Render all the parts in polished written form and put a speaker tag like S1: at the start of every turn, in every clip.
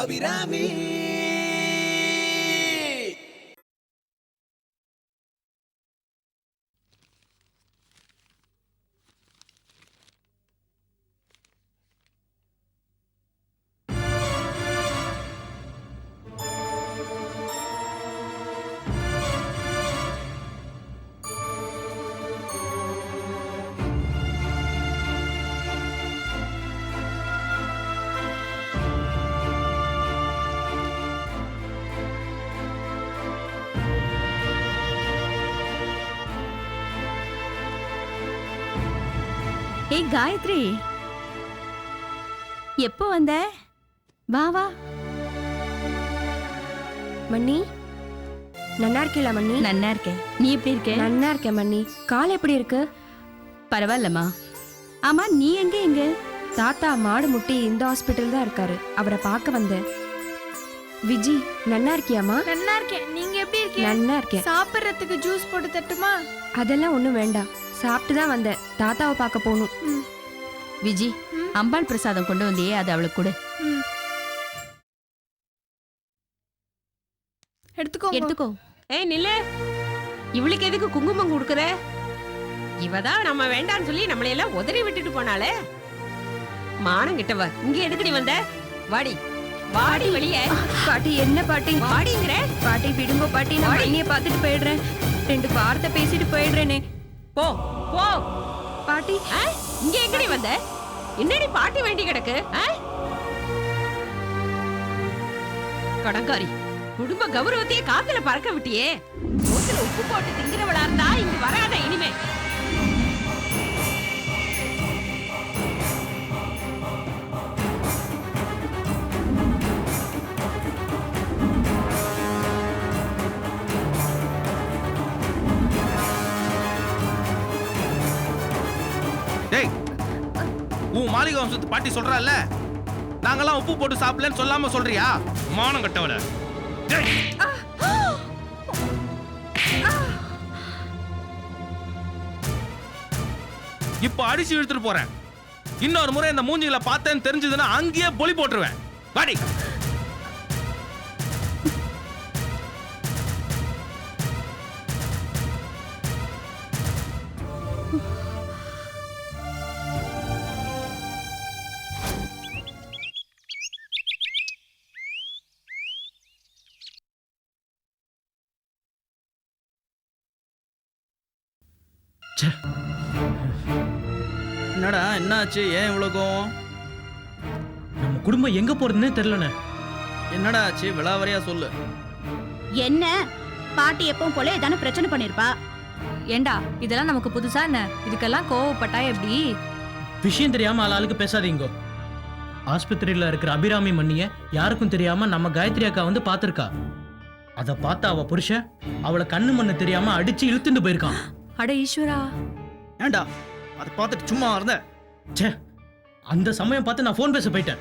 S1: அபிராமி.
S2: ஏய் காயத்ரி, எப்போ வந்த? வா வா.
S3: மண்ணி, நன்னா இருக்கீங்களா மண்ணி?
S2: நன்னா இருக்கேன். நீ எப்படி இருக்க?
S3: நன்னா இருக்கேன் மண்ணி. கால் எப்படி இருக்கு?
S2: பரவாயில்லம்மா. ஆமா, நீ எங்க?
S3: தாத்தா மாடு முட்டி இந்த ஹாஸ்பிட்டல் தான் இருக்காரு. அவரை பார்க்க வந்தேன். விஜி, நன்னா இருக்கியாமா?
S4: நன்னா இருக்கேன். நீங்க எப்படி இருக்கீங்க?
S3: நன்னா இருக்கேன்.
S4: சாப்பிடுறதுக்கு ஜூஸ் போட்டு தட்டுமா?
S3: அதெல்லாம் ஒண்ணும் வேண்டாம். சாப்பிட்டு தான் வந்தேன். தாத்தாவை பார்க்க போகணும்.
S2: விஜி, அம்பாள் பிரசாதம் கொண்டு வந்தியே, அது அவளுக்கு கொடு. எடுத்துக்கோ.
S5: ஏய் நில்லு, இவளுக்கு எதுக்கு குங்குமம் கொடுக்குற? இவதான் நம்ம வேண்டான்னு சொல்லி நம்மளையெல்லாம் உதறி விட்டுட்டு போனாலே. மானம் கிட்டவ, இங்க எதுக்கு நீ வந்த? வாடி வாடி வெளியே.
S3: பாட்டி, என்ன பாட்டி?
S5: வாடிங்கிற.
S3: பாட்டி விடுங்கோ பாட்டி, நான் மண்ணியை பார்த்துட்டு போயிடுறேன். 2 வார்த்தை பேசிட்டு போயிடுறேனே.
S5: போ போ.
S3: பாட்டி,
S5: இங்க எங்கடி வந்த? என்னடி பாட்டி வேண்டி கிடக்கு? கடங்காரி, குடும்ப கௌரவத்தையே காத்துல பறக்க விட்டியே. மூத்துல உப்பு போட்டு திங்கிறவளா இருந்தா இங்க வராத இனிமே.
S6: உன் மாளிகை வம்சத்து பாட்டி சொல்றால, நாங்கெல்லாம் உப்பு போட்டு சாப்பிடலன்னு சொல்லாம சொல்றியா? மானம் கட்டவள. இப்ப அடிச்சு இழுத்துட்டு போறேன். இன்னொரு முறை இந்த மூஞ்சிகளை பார்த்தேன்னு தெரிஞ்சதுன்னா அங்கேயே பொலி போட்டுருவேன். வாடி.
S7: என்னடா என்னாச்சு? ஏன் இவ்வளோ கோவம்?
S8: நம்ம குடும்பம் எங்க போறதுன்னே தெரியலண்ணே.
S7: என்னடா ஆச்சு? விளாவரியா சொல்லு.
S2: என்ன பாட்டி எப்பவும் போல ஏதான பிரச்சனை பண்ணிருப்பா.
S9: ஏண்டா இதெல்லாம் நமக்கு புதுசா என்ன? இதுக்கெல்லாம் கோவப்பட்டா எப்படி?
S8: விஷயம் தெரியாம ஆளுக்கு பேசாதீங்க. ஆஸ்பத்திரியில இருக்கிற அபிராமி மண்ணிய யாருக்கும் தெரியாம நம்ம காயத்ரி அக்கா வந்து பாத்திருக்கா. அத பார்த்த அவ புருஷன் அவளை கண்ணு மண்ணு தெரியாம அடிச்சு இழுத்துட்டு போயிருக்கான்.
S9: அட ஈஸ்வரா,
S7: ஏண்டா அதை பார்த்துட்டு சும்மா இருந்த?
S8: ச்சே, அந்த சமயம் பார்த்து நான் போன் பேச போயிட்டேன்.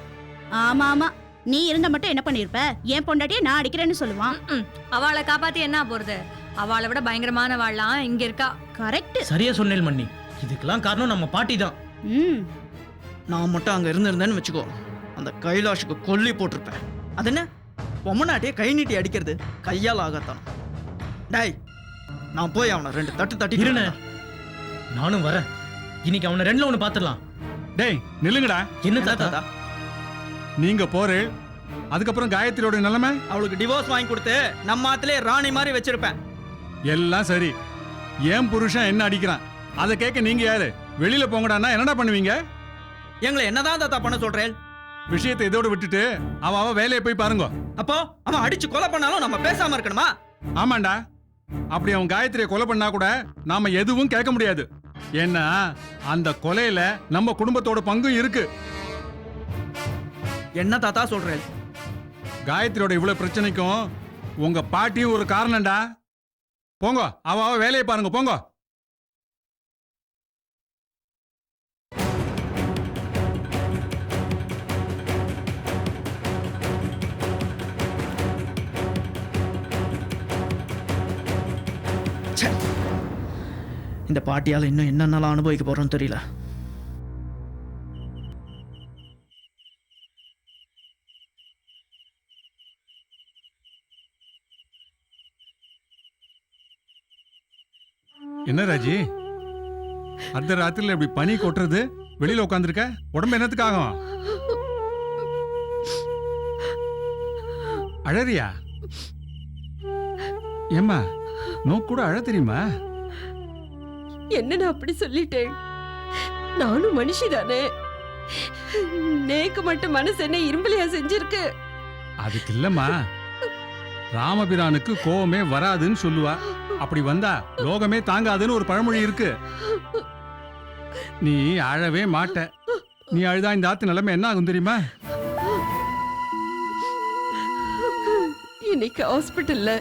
S2: ஆமா, நீ இருந்த மட்டும் என்ன பண்ணிருப்ப? என் பொண்டாட்டியே நான் அடிக்கிறேன்னு சொல்லுவான்.
S9: அவளை காப்பாத்தி என்ன போறது? அவளை விட பயங்கரமான வாழலாம் இங்க இருக்கா.
S2: கரெக்ட்.
S8: சரியா சொன்னேன் மண்ணி. இதுக்கெல்லாம் காரணம் நம்ம பாட்டி தான்.
S7: நான் மட்டும் அங்க இருந்திருந்தேன்னு வச்சுக்கோ, அந்த கைலாஷுக்கு கொல்லி போட்டிருப்பேன். அது என்ன பொம்மநாட்டியே கை நீட்டி அடிக்கிறது? கையால் ஆகத்தான். டேய், நான் போய் அவனை 2 தட்டு தட்டி
S8: இருண்ணே, நானும் வரேன். இன்னைக்கு அவனை 2ல 1 பாத்துடலாம்.
S10: டேய் நில்லுங்கடா.
S8: என்ன தாத்தா?
S10: நீங்க போரு. அதுக்கப்புறம் காயத்ரியோட நிலைமை?
S7: அவளுக்கு டிவோர்ஸ் வாங்கி கொடுத்து நம்ம ஆத்திலே ராணி மாதிரி வச்சிருப்பேன்.
S10: எல்லாம் சரி. ஏன் புருஷன் என்ன அடிக்கிறான் அதை கேட்க நீங்க யாரு? வெளியில போங்கடான்னா என்னடா பண்ணுவீங்க?
S7: எங்களை என்னதான் தாத்தா பண்ண சொல்றேன்?
S10: விஷயத்தை இதோட விட்டுட்டு அவ வேலையை போய் பாருங்க.
S7: அப்போ அவன் அடிச்சு கொலை பண்ணாலும் நம்ம பேசாம இருக்கணுமா?
S10: ஆமாண்டா. அப்படி அவன் காயத்ரியை கொலை பண்ணா கூட நாம எதுவும் கேட்க முடியாது. ஏன்னா அந்த கொலையில நம்ம குடும்பத்தோட பங்கும் இருக்கு.
S7: என்ன தாத்தா சொல்றேன்?
S10: காயத்ரியோட இவ்வளவு பிரச்சனைக்கும் உங்க பாட்டியும் ஒரு காரணம்டா. போங்க, அவ வேலையை பாருங்க, போங்க.
S7: இந்த பாட்டியால் இன்னும் என்னென்னலாம் அனுபவிக்க போறோம்னு தெரியல.
S10: என்ன ராஜி அர்த்த ராத்திரில இப்படி பனி கொட்டுறது, வெளியில உட்காந்துருக்க, உடம்பு என்னத்துக்காகும்? அழறியா? ஏம்மா நோக்கு கூட அழ தெரியுமா?
S5: என்ன நான் அப்படி சொல்லிட்டேன்? நானும் மனுஷிதானே. நேக்கு மட்டும் மனசு என்ன இரும்பலையா செஞ்சிருக்கு?
S10: அதுக்கு இல்லம்மா, ராமபிரானுக்கு கோவமே வராதுன்னு சொல்லுவா. அப்படி வந்தா லோகமே தாங்காதுன்னு ஒரு பழமொழி இருக்கு. நீ அழவே மாட்ட. நீ அழுதா இந்த ஆத்து நிலைமை என்ன ஆகும் தெரியுமா?
S5: இன்னைக்கு ஹாஸ்பிட்டல்ல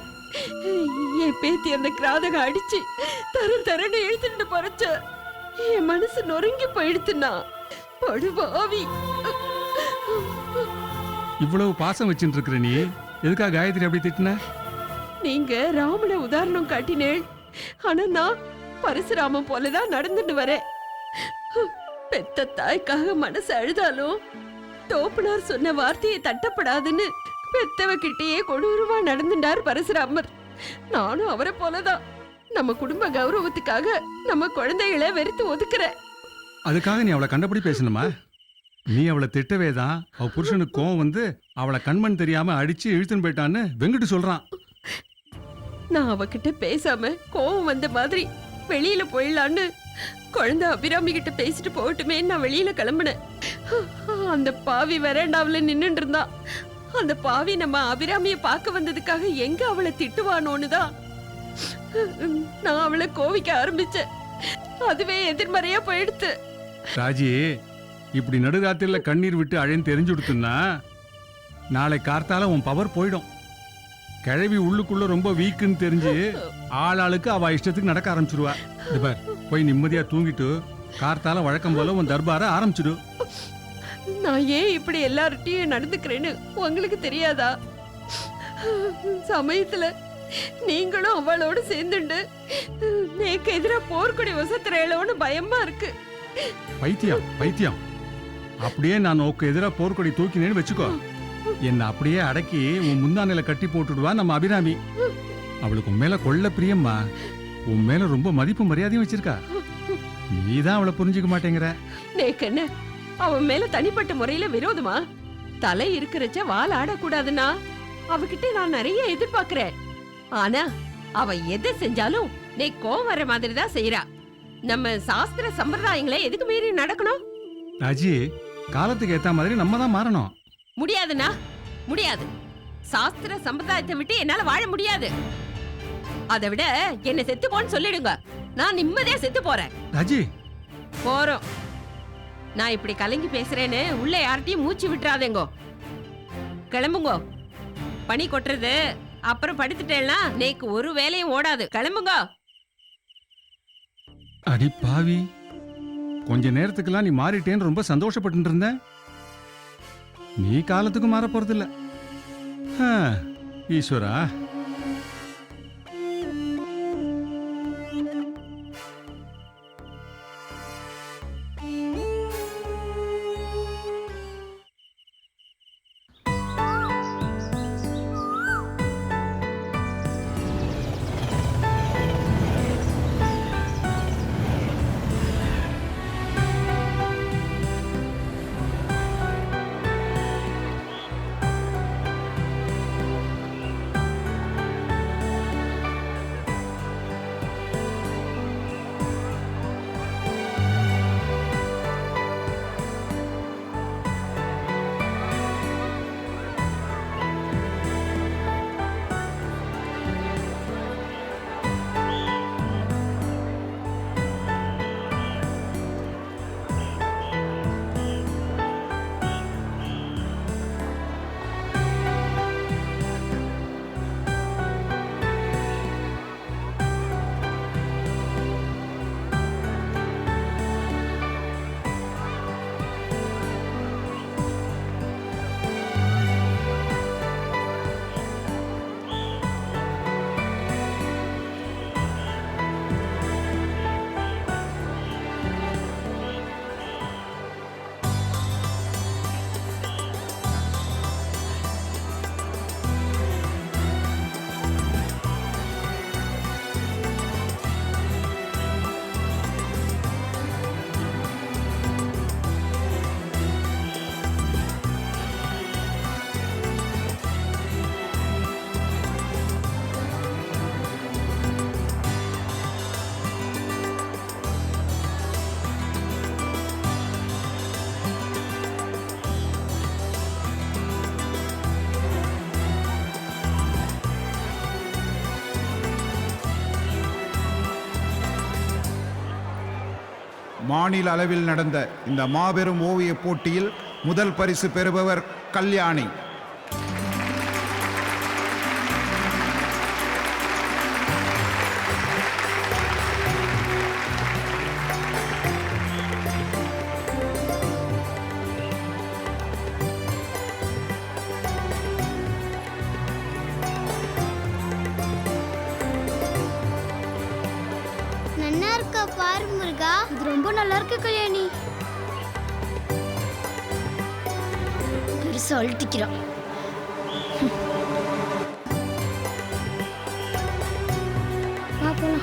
S5: என் பேத்தி அந்த கிராதக அடிச்சு தரன்னு இழுத்துட்டு போறச்ச என் மனசு நொறுங்கி போயிடுத்துனா. படுபாவி.
S10: இவ்வளவு பாசம் வச்சுட்டு இருக்கிற நீ எதுக்கா காயத்ரி அப்படி திட்டின?
S5: நீங்க ராமனை உதாரணம் காட்டினேள். ஆனா நான் பரசுராமன் போலதான் நடந்துட்டு வரேன். பெத்த தாய்க்காக மனசு அழுதாலும் தோப்புனார் சொன்ன வார்த்தையை தட்டப்படாதுன்னு பெத்தவ கிட்டேயே கொடூரமா நடந்துட்டார் பரசுராமர். நானும் அவரை போலதான் நம்ம குடும்ப கௌரவத்துக்காக நம்ம குழந்தைகளை வெறுத்து ஒதுக்குறேன்.
S10: அதுக்காக நீ அவளை கண்டபடி பேசணுமா? நீ அவளை திட்டவே தான் அவ புருஷனுக்கு கோவம் வந்து அவளை கண்மண் தெரியாம அடிச்சு இழுத்துன்னு போயிட்டான்னு வெங்கட்டு சொல்றான்.
S5: நான் அவகிட்ட பேசாம கோவம் வந்த மாதிரி வெளியில போயிடலான்னு குழந்தை அபிராமி கிட்ட பேசிட்டு போகட்டுமே நான் வெளியில கிளம்புனேன். அந்த பாவி வெராண்டாவில நின்னுட்டு இருந்தா. அந்த பாவி நம்ம அபிராமிய பார்க்க வந்ததுக்காக எங்க அவளை திட்டுவானோன்னு தான் நான் அவளை கோவிக்க ஆரம்பிச்சேன். அதுவே எதிர்மறையா போயிடுத்து.
S10: ராஜி, இப்படி நடுராத்திரில கண்ணீர் விட்டு அழைன்னு தெரிஞ்சு கொடுத்துன்னா நாளை கார்த்தால உன் பவர் போயிடும். கிழவி உள்ளுக்குள்ள ரொம்ப வீக்குன்னு தெரிஞ்சு ஆளாளுக்கு அவ இஷ்டத்துக்கு நடக்க ஆரம்பிச்சிருவா. இது பார், போய் நிம்மதியா தூங்கிட்டு கார்த்தால வழக்கம் போல உன் தர்பார ஆரம்பிச்சிடு.
S5: நான் ஏன் இப்படி எல்லார்ட்டையும் நடந்துக்கிறேன்னு உங்களுக்கு தெரியாதா? சமயத்துல நீங்களும் அவளோட சேர்ந்துண்டு நேக்கு எதிரா போர்க்குடி வசத்துறேளோன்னு பயமா இருக்கு.
S10: பைத்தியம் பைத்தியம். அப்படியே நான் உனக்கு எதிரா போர்க்கொடி தூக்கினேன்னு வச்சுக்கோ, என்ன அப்படியே அடக்கி உன் முந்தானையில கட்டி போட்டுடுவா நம்ம அபிராமி. அவளுக்கு உன் மேல கொள்ள பிரியம்மா. உன் மேல ரொம்ப மதிப்பு மரியாதையும் வச்சிருக்கா. நீதான் அவளை புரிஞ்சுக்க மாட்டேங்கிற.
S5: நேக்கு என்ன அவன் மேல தனிப்பட்ட முறையில விரோதமா? தலை இருக்கிறச்ச வால் ஆடக்கூடாதுன்னா அவகிட்ட நான் நிறைய எதிர்பார்க்கிறேன். ஆனா அவ எதை செஞ்சாலும் நீ கோவம் வர மாதிரி தான் செய்யறா. நம்ம சாஸ்திர சம்பிரதாயங்களை எதுக்கு மீறி நடக்கணும்?
S10: ராஜி, காலத்துக்கு ஏத்த மாதிரி நம்ம தான் மாறணும்.
S5: முடியாதுண்ணா, முடியாது. சாஸ்திர சம்பிரதாயத்தை விட்டு என்னால வாழ முடியாது. அதை விட என்ன செத்துப்போன்னு சொல்லிடுங்க, நான் நிம்மதியா செத்து போறேன்.
S10: ராஜி,
S5: போறோம். நான் இப்படி கலங்கி பேசுறேன்னு உள்ள யார்ட்டையும் மூச்சு விட்டுறாதேங்கோ. கிளம்புங்கோ. பனி கொட்டுறது, அப்புறம் படுத்துட்டேன்னா நேக்கு ஒரு வேலையும் ஓடாது. கிளம்புங்க.
S10: அடி பாவி, கொஞ்ச நேரத்துக்கெல்லாம் நீ மாறிட்டேன்னு ரொம்ப சந்தோஷப்பட்டு இருந்த. நீ காலத்துக்கு மாற போறதில்ல. ஈஸ்வரா.
S1: மாநில அளவில் நடந்த இந்த மாபெரும் ஓவிய போட்டியில் முதல் பரிசு பெறுபவர் கல்யாணி.
S11: நல்லா இருக்கா பாரு முருகா. இது ரொம்ப நல்லா இருக்கு கல்யாணி. பெருசா அழட்டிக்கிறான். பாப்போம்.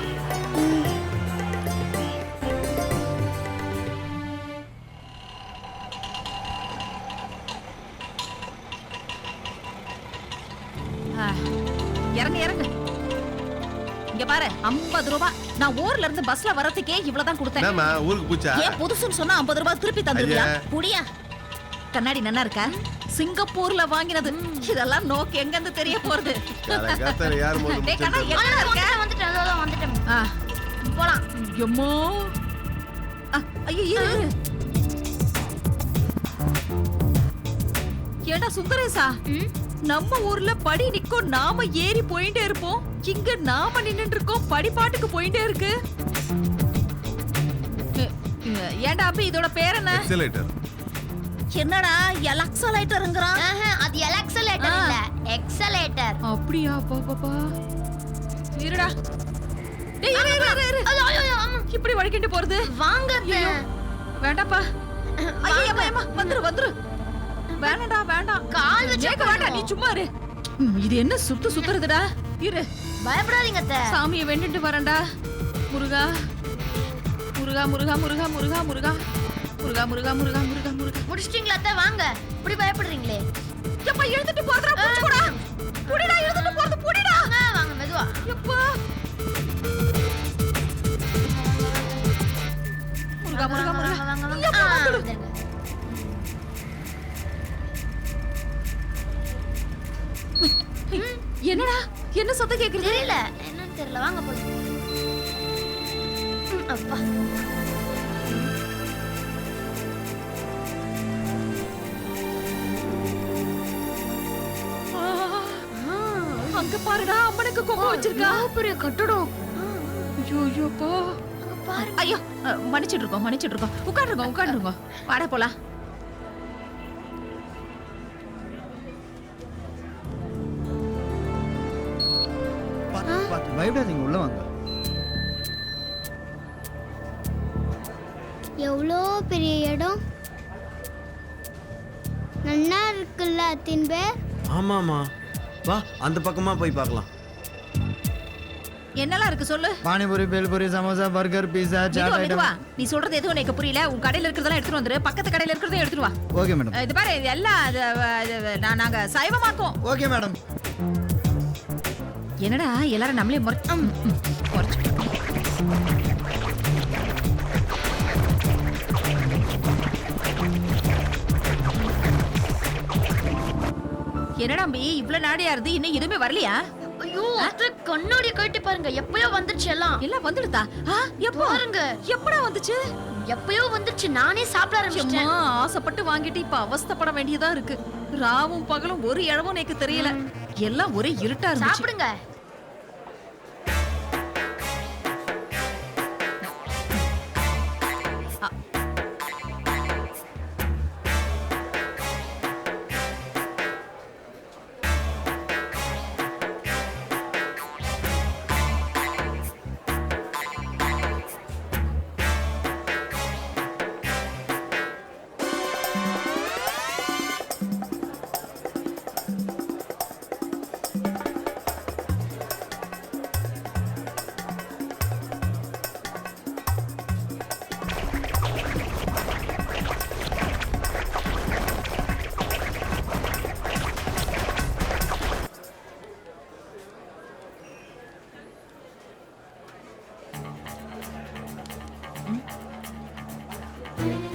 S12: இறங்க இறங்க. இங்க பாரு 50 ரூபாய். நான் ஊர்ல இருந்து பஸ்ல வரதுக்கே இவ்வளவுதான் கொடுத்தேன்.
S13: என்னம்மா ஊருக்கு பூச்சா?
S12: ஏன் புதுசுன்னு சொன்னா 50 ரூபாய் திருப்பி தந்துருவியா? புடியா. கண்ணாடி நல்லா இருக்கா? சிங்கப்பூர்ல வாங்கினது. இதெல்லாம் நோக்கு எங்க இருந்து தெரிய போறது?
S13: காலகாலத்துல யார் மோது
S12: டேய் கண்ணா என்ன இருக்க?
S11: வந்துட்டேன். போலாம்.
S12: எம்மோ. ஐயோ இரு. ஏடா சுந்தரேசா, நம்ம ஊர்ல படி நிக்கும், நாம ஏறி போயிட்டே இருப்போம். இங்க நாம நின்னுட்டு இருக்கோம், படி பாட்டுக்கு போயிட்டே இருக்கு. ஏண்டா அப்ப இதோட பேர் என்ன?
S13: எக்ஸலேட்டர்.
S12: என்னடா எலக்ஸலேட்டர்ங்கறான்?
S11: அது எலக்ஸலேட்டர் இல்ல, எக்ஸலேட்டர்.
S12: அப்படியா? பாப்பா இருடா. டேய் இரு. இப்படி வழிக்கிட்டு போறது?
S11: வாங்க.
S12: வேண்டாப்பா. ஐயோ அம்மா வந்துரு. வேண்டாம்.
S11: கால் வச்சு
S12: வேண்டாம், நீ சும்மா இரு. இது என்ன சுத்துறதுடா? இரு.
S11: பயப்படாதீங்க அத்தை.
S12: சாமியை வேண்டிட்டு வரேன்டா. முருகா.
S11: முடிச்சிட்டீங்களா அத்தை? வாங்க. இப்படி பயப்படுறீங்களே.
S12: எப்பா எழுதிட்டு போறடா, புடிச்சுடா. புடிடா, எழுதிட்டு போறது புடிடா.
S11: வாங்க மெதுவா.
S12: எப்பா. முருகா. எப்பா வந்துடு. என்னடா என்ன சத்தம் கேக்குது?
S11: தெரியல, என்னன்னு தெரியல. வாங்க போலாம். அப்பா.
S12: அங்க பாருடா, அம்மனுக்கு கொம்பு வச்சிருக்கா.
S11: பெரிய கட்டடம்.
S12: ஐயோப்பா. ஐயோ மன்னிச்சிட்டு இருக்கோம். உட்காருங்க. வாடா போலாம்.
S7: பயப்படாதீங்க, உள்ள வாங்க.
S11: எவ்வளோ பெரிய இடம். நல்லா இருக்குல்ல அத்தின் பேர்?
S13: ஆமாமா, வா அந்த பக்கமா போய் பார்க்கலாம்.
S12: என்னலாம் இருக்கு சொல்லு.
S7: பானிபூரி, பேல்பூரி, சமோசா, பர்கர், பீஸா, சாட் ஐட்டம்.
S12: நீ சொல்றது எதுவும் எனக்கு புரியல. உன் கடையில இருக்கிறதெல்லாம் எடுத்துட்டு வந்துரு. பக்கத்து கடையில இருக்கிறதையும் எடுத்துட்டு வா.
S7: Okay madam.
S12: இது பாரு, இது எல்லாம் நாங்க சைவமாக்கோம்.
S7: Okay madam.
S12: என்னடா எல்லாரும் நம்மளே முறைச்சு. என்னடா அம்பி இவ்வளவு நாடியா இருந்து இன்னும் எதுவுமே வரலையா?
S11: ஐயோ அத்தை, கண்ணாடி கட்டி பாருங்க. எப்பயோ வந்துருச்சு
S12: எல்லாம் வந்துடுதா? எப்போ
S11: பாருங்க.
S12: எப்படா வந்துச்சு?
S11: எப்பயோ வந்துருச்சு. நானே சாப்பிட ஆரம்பிச்சிட்டேன்.
S12: ஆசைப்பட்டு வாங்கிட்டு இப்ப அவஸ்தைப்பட வேண்டியதா இருக்கு. ராவும் பகலும் ஒரு இழவும் எனக்கு தெரியல. எல்லாம் ஒரே இருட்டா இருந்துச்சு.
S11: சாப்பிடுங்க.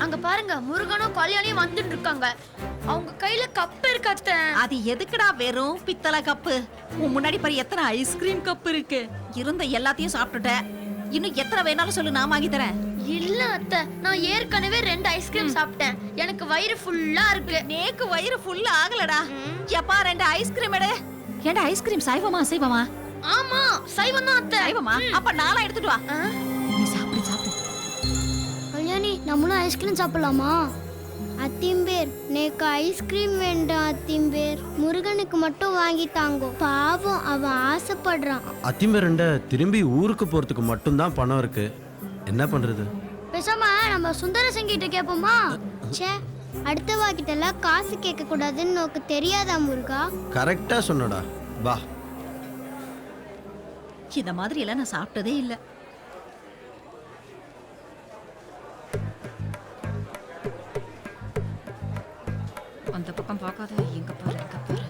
S11: அங்க பாருங்க, முருகனும் கல்யாணியும் வந்துட்டு இருக்காங்க. அவங்க கையில கப் இருக்கு அத்தை.
S12: அது எதுக்குடா வெறும் பித்தளை கப்பு? உன் முன்னாடி பாரு எத்தனை ஐஸ்கிரீம் கப் இருக்கு. இருந்த எல்லாத்தையும் சாப்பிட்டுட்ட. இன்னும் எத்தனை வேணாலும் சொல்லு, நான் வாங்கி தரேன்.
S11: இல்ல அத்தை, நான் ஏற்கனவே 2 ஐஸ்கிரீம் சாப்பிட்டேன். எனக்கு வயிறு ஃபுல்லா இருக்கு.
S12: நேக்கு வயிறு ஃபுல்லா ஆகலடா. எப்பா 2 ஐஸ்கிரீம் எடு. ஏண்டா ஐஸ்கிரீம் சைவமா அசைவமா?
S11: ஆமா, சைவம் தான் அத்தை.
S12: சைவமா? அப்ப நாளா எடுத்துட்டு வா. நீ சாப்பிடு சாப்பிடு.
S11: கல்யாணி, நம்மளும் ஐஸ்கிரீம் சாப்பிடலாமா? அத்திம்பேர், நேக்கு ஐஸ்கிரீம் வேண்டாம் அத்திம்பேர். முருகனுக்கு மட்டும் வாங்கி தாங்கோ. பாவம், அவன் ஆசைப்படுறான்.
S13: அத்திம்பேரண்ட திரும்பி ஊருக்கு போறதுக்கு மட்டும்தான் பணம் இருக்கு. என்ன பண்றது?
S11: பேசாம நம்ம சுந்தரசன் கிட்ட கேட்போமா? ச்சே, அடுத்த வாக்கிட்டெல்லாம் காசு கேட்க கூடாதுன்னு உனக்கு தெரியாதா முருகா?
S13: கரெக்டா சொன்னடா. வா.
S12: இந்த மாதிரி எல்லாம் நான் சாப்பிட்டதே இல்ல. அந்த பக்கம் பார்க்காத, எங்க பாரு எங்க பாரு.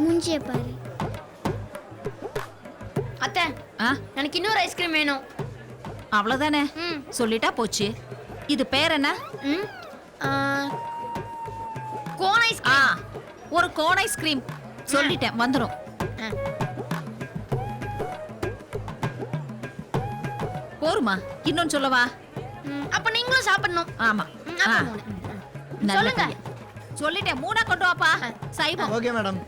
S11: மூஞ்சிய பாரு. அத்தை, எனக்கு இன்னொரு ஐஸ்கிரீம் வேணும்.
S12: அவ்வளவுதானே? சொல்லிட்டா போச்சு. இது பேர் என்ன?
S11: Cone ice cream.
S12: ஒரு கோன் ஐஸ்கிரீம். சொல்லிட்டேன், வந்துரும். போருமா? இன்னொன்னு சொல்லவா?
S11: அப்ப நீங்களும் சாப்பிடணும்.
S12: ஆமா.
S11: சொல்லுங்க.
S12: சொல்லிட்டேன், 3 கொண்டு வாப்பா. சைவம்.
S7: Okay madam.